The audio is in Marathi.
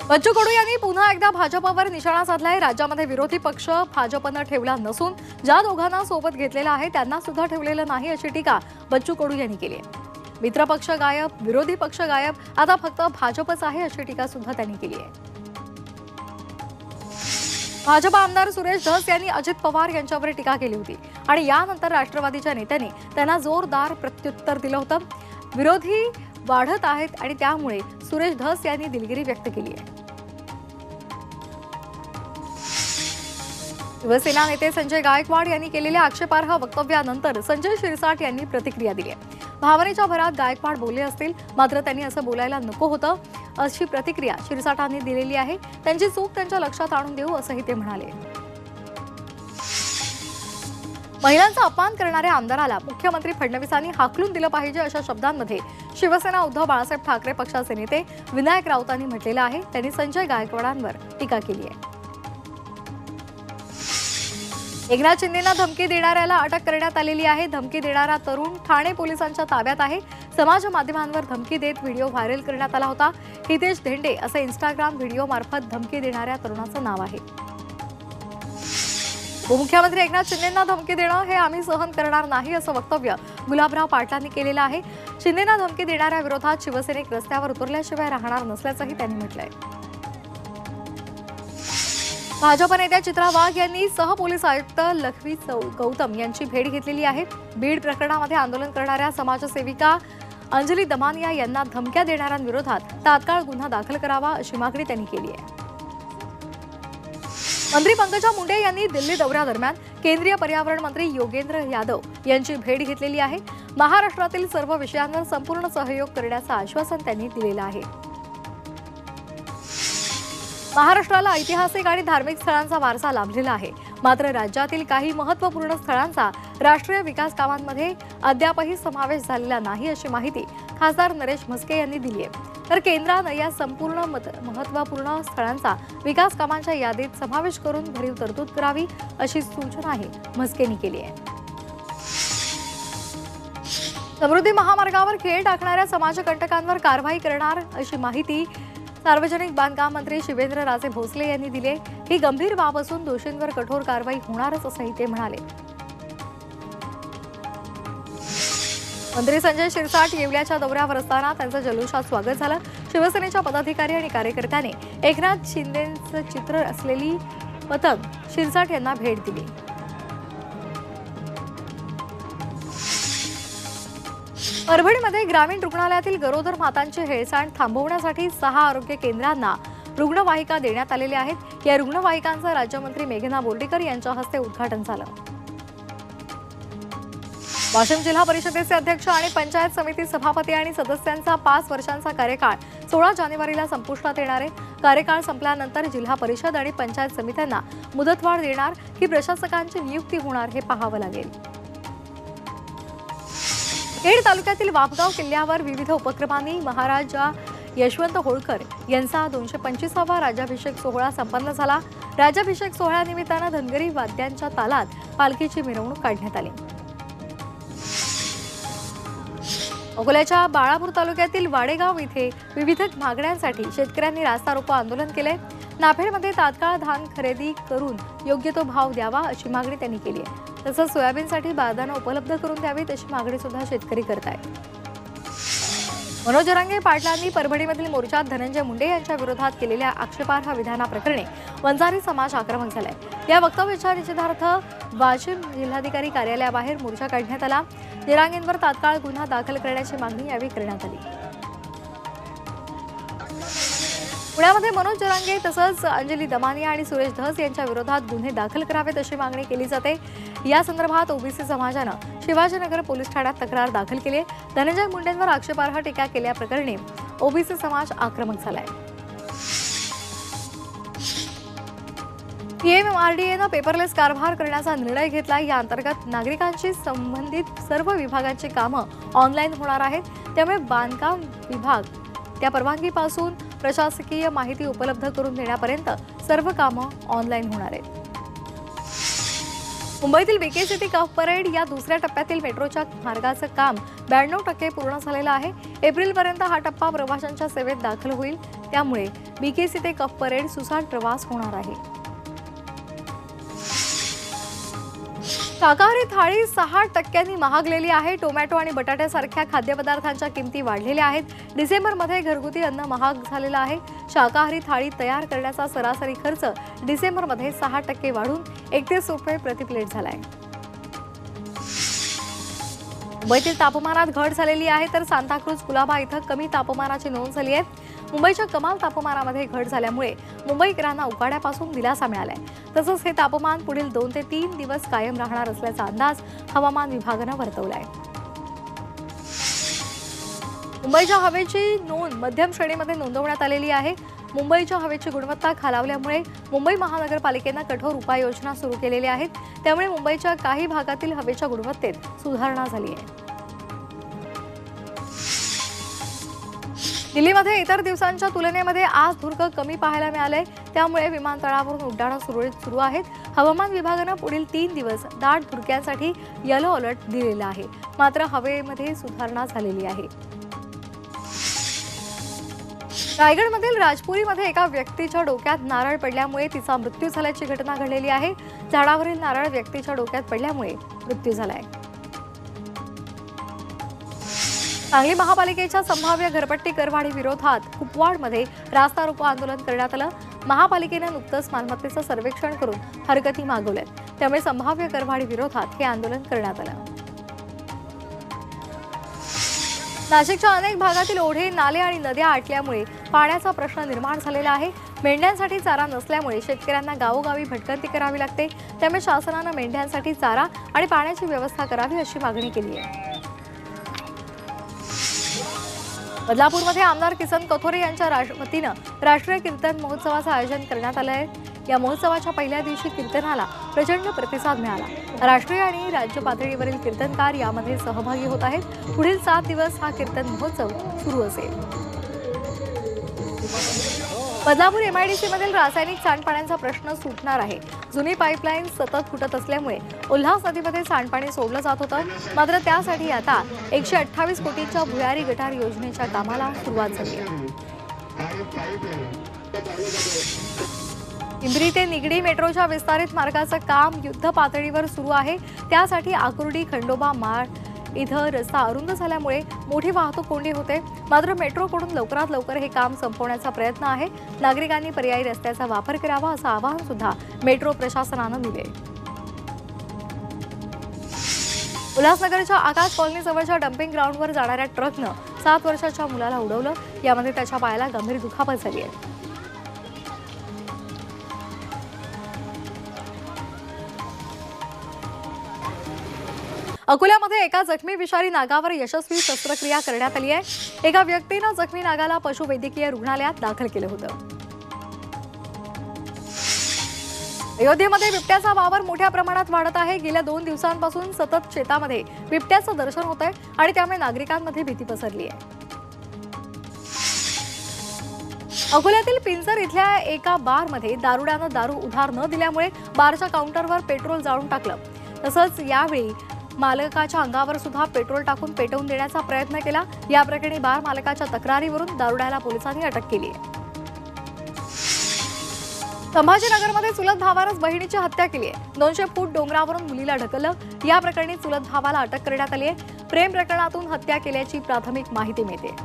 बच्चू कडू यांनी पुन्हा एकदा भाजपवर निशाणा साधलाय। राज्यामध्ये विरोधी पक्ष भाजपनं ठेवला नसून ज्या दोघांना सोबत घेतलेला आहे त्यांना सुद्धा ठेवलेलं नाही अशी टीका बच्चू कडू यांनी केली आहे। मित्र पक्ष गायब, विरोधी पक्ष गायब, आता फक्त भाजपच आहे अशी टीका सुद्धा त्यांनी केली आहे। भाजप आमदार सुरेश धस यांनी अजित पवार यांच्यावर टीका केली होती आणि यानंतर राष्ट्रवादीच्या नेत्यांनी त्यांना जोरदार प्रत्युत्तर दिलं होतं। विरोधी वाढत आहेत आणि त्यामुळे सुरेश धस यांनी दिलगिरी व्यक्त केली आहे। शिवसेना नेते संजय गायकवाड यांनी केलेल्या आक्षेपार्ह वक्तव्यानंतर संजय शिरसाट यांनी प्रतिक्रिया दिली आहे। भावनेच्या भरात गायकवाड बोलले असतील, मात्र त्यांनी असं बोलायला नको होतं अशी प्रतिक्रिया शिरसाटांनी दिलेली आहे। त्यांची चूक त्यांच्या लक्षात आणून देऊ असंही ते म्हणाले। महिलांचा अपमान करणाऱ्या आमदाराला मुख्यमंत्री फडणवीसांनी हाकलून दिलं पाहिजे अशा शब्दांमध्ये शिवसेना उद्धव बाळासाहेब ठाकरे पक्षाचे नेते विनायक राऊतांनी म्हटलेलं आहे। त्यांनी संजय गायकवाडांवर टीका केली आहे। एकनाथ शिंदेंना धमकी देणाऱ्याला अटक करण्यात आलेली आहे। धमकी देणारा तरुण ठाणे पोलिसांच्या ताब्यात आहे। समाज माध्यमांवर धमकी देत व्हिडिओ व्हायरल करण्यात आला होता। हितेश धेंडे असं इंस्टाग्राम व्हिडिओ मार्फत धमकी देणाऱ्या तरुणाचं नाव आहे। उपमुख्यमंत्री एकनाथ शिंदेंना धमकी देणं हे आम्ही सहन करणार नाही असं वक्तव्य गुलाबराव पाटलांनी केलेलं आहे। शिंदेंना धमकी देणाऱ्या विरोधात शिवसैनिक रस्त्यावर उतरल्याशिवाय राहणार नसल्याचंही त्यांनी म्हटलंय। भाजप नेत्या चित्रा वाघ यांनी सहपोलीस आयुक्त लखवी गौतम यांची भेट घेतलेली आहे। बीड प्रकरणामध्ये आंदोलन करणाऱ्या समाजसेविका अंजली दमानिया यांना धमक्या देणाऱ्यांविरोधात तात्काळ गुन्हा दाखल करावा अशी मागणी त्यांनी केली आहे। मंत्री पंकजा मुंडे यांनी दिल्ली दौऱ्यादरम्यान केंद्रीय पर्यावरण मंत्री योगेंद्र यादव यांची भेट घेतलेली आहे। महाराष्ट्रातील सर्व विषयांवर संपूर्ण सहयोग करण्याचं आश्वासन त्यांनी दिलेलं आहे। महाराष्ट्राला ऐतिहासिक आणि धार्मिक स्थळांचा वारसा लाभलेला आहे, मात्र राज्यातील काही महत्त्वपूर्ण स्थळांचा राष्ट्रीय विकास कामांमध्ये अद्यापही समावेश झालेला नाही अशी माहिती खासदार नरेश म्हस्के यांनी दिली आहे। तर केंद्राने या संपूर्ण महत्त्वपूर्ण स्थळांचा विकास कामांच्या यादीत समावेश करून भरीव तरतूद करावी अशी सूचनाही म्हस्केंनी केली आहे। समृद्धी महामार्गावर खेळ टाकणाऱ्या समाजकंटकांवर कारवाई करणार अशी माहिती सार्वजनिक बांधकाम मंत्री शिवेंद्रराजे भोसले यांनी दिली। ही गंभीर बाब असून दोषींवर कठोर कारवाई होणारच असंही ते म्हणाले। मंत्री संजय शिरसाट येवल्याच्या दौऱ्यावर असताना त्यांचं जल्लोषात स्वागत झालं। शिवसेनेच्या पदाधिकारी आणि कार्यकर्त्यांनी एकनाथ शिंदेंचं चित्र असलेली पतंग शिरसाट यांना भेट दिली। परभणीमध्ये ग्रामीण रुग्णालयातील गरोदर मातांची हेळसांड थांबवण्यासाठी 6 आरोग्य केंद्रांना रुग्णवाहिका देण्यात आलेल्या आहेत। या रुग्णवाहिकांचं राज्यमंत्री मेघना बोर्डीकर यांच्या हस्ते उद्घाटन झालं। वाशिम जिल्हा परिषदेचे अध्यक्ष आणि पंचायत समिती सभापती आणि सदस्यांचा 5 वर्षांचा कार्यकाळ 16 जानेवारीला संपुष्टात येणार आहे। कार्यकाळ संपल्यानंतर जिल्हा परिषद आणि पंचायत समित्यांना मुदतवाढ देणार की प्रशासकांची नियुक्ती होणार हे पाहावं लागेल। खेड तालुक्यातील वापगाव किल्ल्यावर विविध उपक्रमांनी महाराजा यशवंत होळकर यांचा 225वा राज्याभिषेक सोहळा संपन्न झाला। राज्याभिषेक सोहळ्यानिमित्तानं धनगरी वाद्यांच्या तालात पालखीची मिरवणूक काढण्यात आली। अकोल्याच्या बाळापूर तालुक्यातील वाडेगाव इथे विविध मागण्यांसाठी शेतकऱ्यांनी रास्ता रोको आंदोलन केले। नाफेडमध्ये तात्काळ धान खरेदी करून योग्य तो भाव द्यावा अशी मागणी त्यांनी केली आहे। तसंच सोयाबीनसाठी बारदाना उपलब्ध करून द्यावीत अशी मागणी सुद्धा शेतकरी करतायत। मनोज जरांगे पाटलांनी परभणीमधील मोर्चात धनंजय मुंडे यांच्या विरोधात केलेल्या आक्षेपार्ह विधानाप्रकरणी वंजारी समाज आक्रमक झालाय। या वक्तव्याच्या निषेधार्थ वाशिम जिल्हाधिकारी कार्यालयाबाहेर मोर्चा काढण्यात आला। जरांगेंवर तात्काळ गुन्हा दाखल करण्याची मागणी यावेळी करण्यात आली। पुण्यामध्ये मनोज जरांगे तसंच अंजली दमानिया आणि सुरेश धस यांच्या विरोधात गुन्हे दाखल करावेत अशी मागणी केली जाते। या संदर्भात ओबीसी समाजानं शिवाजीनगर पोलीस ठाण्यात तक्रार दाखल केली आहे। धनंजय मुंडेंवर आक्षेपार्ह टीका केल्याप्रकरणी ओबीसी समाज आक्रमक झालाय। पीएमआरडीएनं पेपरलेस कारभार करण्याचा निर्णय घेतला। या अंतर्गत नागरिकांशी संबंधित सर्व विभागांची कामं ऑनलाईन होणार आहेत। त्यामुळे बांधकाम विभाग त्या परवानगीपासून प्रशासकीय माहिती उपलब्ध करून देण्यापर्यंत सर्व कामं ऑनलाईन होणार आहेत। मुंबईतील बीके सिटी कप परेड या दुसऱ्या टप्प्यातील मेट्रोच्या मार्गाचं काम 92% पूर्ण झालेलं आहे। एप्रिलपर्यंत हा टप्पा प्रवाशांच्या सेवेत दाखल होईल, त्यामुळे बीकेसी ते कफ परेड सुसाट प्रवास होणार आहे. शाकाहारी थाळी 6% महागलेली आहे. टोमॅटो आणि बटाट्यासारख्या खाद्यपदार्थांच्या किमती वाढलेल्या आहेत. डिसेंबरमध्ये घरगुती अन्न महाग झालेलं आहे. शाकाहारी थाळी तयार करण्याचा सरासरी खर्च डिसेंबरमध्ये 6% वाढून 31 रुपये प्रति प्लेट झाला आहे. मुंबईतील तापमानात घट झालेली आहे, तर सांताक्रूज कुलाबा इथं कमी तापमानाची नोंद झाली आहे. मुंबईच्या कमाल तापमानामध्ये घट झाल्यामुळे मुंबईकरांना उकाड्यापासून दिलासा मिळालाय. तसंच हे तापमान पुढील 2 ते 3 दिवस कायम राहणार असल्याचा अंदाज हवामान विभागानं वर्तवलाय. मुंबईच्या हवेची नोंद मध्यम श्रेणीमध्ये नोंदवण्यात आलेली आहे. मुंबईच्या हवेची गुणवत्ता खालावल्यामुळे मुंबई महानगरपालिकेनं कठोर उपाययोजना सुरू केलेल्या आहेत. त्यामुळे मुंबईच्या काही भागातील हवेच्या गुणवत्तेत सुधारणा झाली आहे. दिल्लीमध्ये इतर दिवसांच्या तुलनेमध्ये आज धुरकं कमी पाहायला मिळालंय. त्यामुळे विमानतळावरून उड्डाणं सुरळीत सुरू आहेत. हवामान विभागानं पुढील 3 दिवस दाट धुरक्यांसाठी येलो अलर्ट दिलेला आहे. मात्र हवेमध्ये सुधारणा झालेली आहे. रायगडमधील राजपुरीमध्ये एका व्यक्तीच्या डोक्यात नारळ पडल्यामुळे तिचा मृत्यू झाल्याची घटना घडलेली आहे. झाडावरील नारळ व्यक्तीच्या डोक्यात पडल्यामुळे मृत्यू झालाय. सांगली महापालिकेच्या संभाव्य घरपट्टी करवाढी विरोधात कुपवाडमध्ये रास्ता रोको आंदोलन करण्यात आलं. महापालिकेनं नुकतंच मालमत्तेचं सर्वेक्षण करून हरकती मागवल्यात. त्यामुळे संभाव्य करवाढी विरोधात हे आंदोलन करण्यात आलं. नाशिकच्या अनेक भागातील ओढे, नाले आणि नद्या आटल्यामुळे पाण्याचा प्रश्न निर्माण झालेला आहे. मेंढ्यांसाठी चारा नसल्यामुळे शेतकऱ्यांना गावोगावी भटकंती करावी लागते. त्यामुळे शासनानं मेंढ्यांसाठी चारा आणि पाण्याची व्यवस्था करावी अशी मागणी केली आहे. बदलापूरमध्ये आमदार किसन कथोरे यांच्या वतीनं राष्ट्रीय कीर्तन महोत्सवाचं आयोजन करण्यात आलं आहे. या महोत्सवाच्या पहिल्या दिवशी कीर्तनाला प्रचंड प्रतिसाद मिळाला. राष्ट्रीय आणि राज्य पातळीवरील कीर्तनकार यामध्ये सहभागी होत आहेत. पुढील 7 दिवस हा कीर्तन महोत्सव सुरू असेल. बदलापूर MIDC मधील रासायनिक सांडपाण्याचा प्रश्न सुटणार आहे. जुनी पाईपलाईन सतत फुटत असल्यामुळे उल्हास नदीमध्ये सांडपाणी सोडलं जात होतं. मात्र त्यासाठी आता 128 कोटींच्या भुयारी गटार योजनेच्या कामाला सुरुवात झाली आहे. पिंपरी ते निगडी मेट्रोच्या विस्तारित मार्गाचं काम युद्ध पातळीवर सुरू आहे. त्यासाठी आकुर्डी खंडोबा माळ इथं रस्ता अरुंद झाल्यामुळे मोठी वाहतूक कोंडी होते. मात्र मेट्रोकडून लवकरात लवकर हे काम संपवण्याचा प्रयत्न आहे. नागरिकांनी पर्यायी रस्त्याचा वापर करावा असं आवाहन सुद्धा मेट्रो प्रशासनानं दिले. उल्हासनगरच्या आकाश कॉलनी जवळच्या डम्पिंग ग्राउंडवर जाणाऱ्या ट्रकनं 7 वर्षाच्या मुलाला उडवलं. यामध्ये त्याच्या पायाला गंभीर दुखापत झाली आहे. अकोल्यामध्ये एका जखमी विषारी नागावर यशस्वी शस्त्रक्रिया करण्यात आली आहे. एका व्यक्तीनं जखमी नागाला पशुवैद्यकीय रुग्णालयात दाखल केलं होतं. अयोध्येमध्ये बिबट्याचा वावर मोठ्या प्रमाणात वाढत आहे. गेल्या 2 दिवसांपासून सतत शेतामध्ये बिबट्याचं दर्शन होत आहे आणि त्यामुळे नागरिकांमध्ये भीती पसरली आहे. अकोल्यातील पिंजर इथल्या एका बारमध्ये दारुड्यानं दारू उधार न दिल्यामुळे बारच्या काउंटरवर पेट्रोल जाळून टाकलं. तसंच यावेळी मालकाच्या अंगावर सुद्धा पेट्रोल टाकून पेटवून देण्याचा प्रयत्न केला. या प्रकरणी बार मालकाच्या तक्रारीवरून दारुड्याला पोलिसांनी अटक केली आहे. संभाजीनगरमध्ये चुलत भावानंच बहिणीची हत्या केली आहे. 200 फूट डोंगरावरून मुलीला ढकललं. या प्रकरणी चुलत भावाला अटक करण्यात आली आहे. प्रेम प्रकरणातून हत्या केल्याची प्राथमिक माहिती मिळते.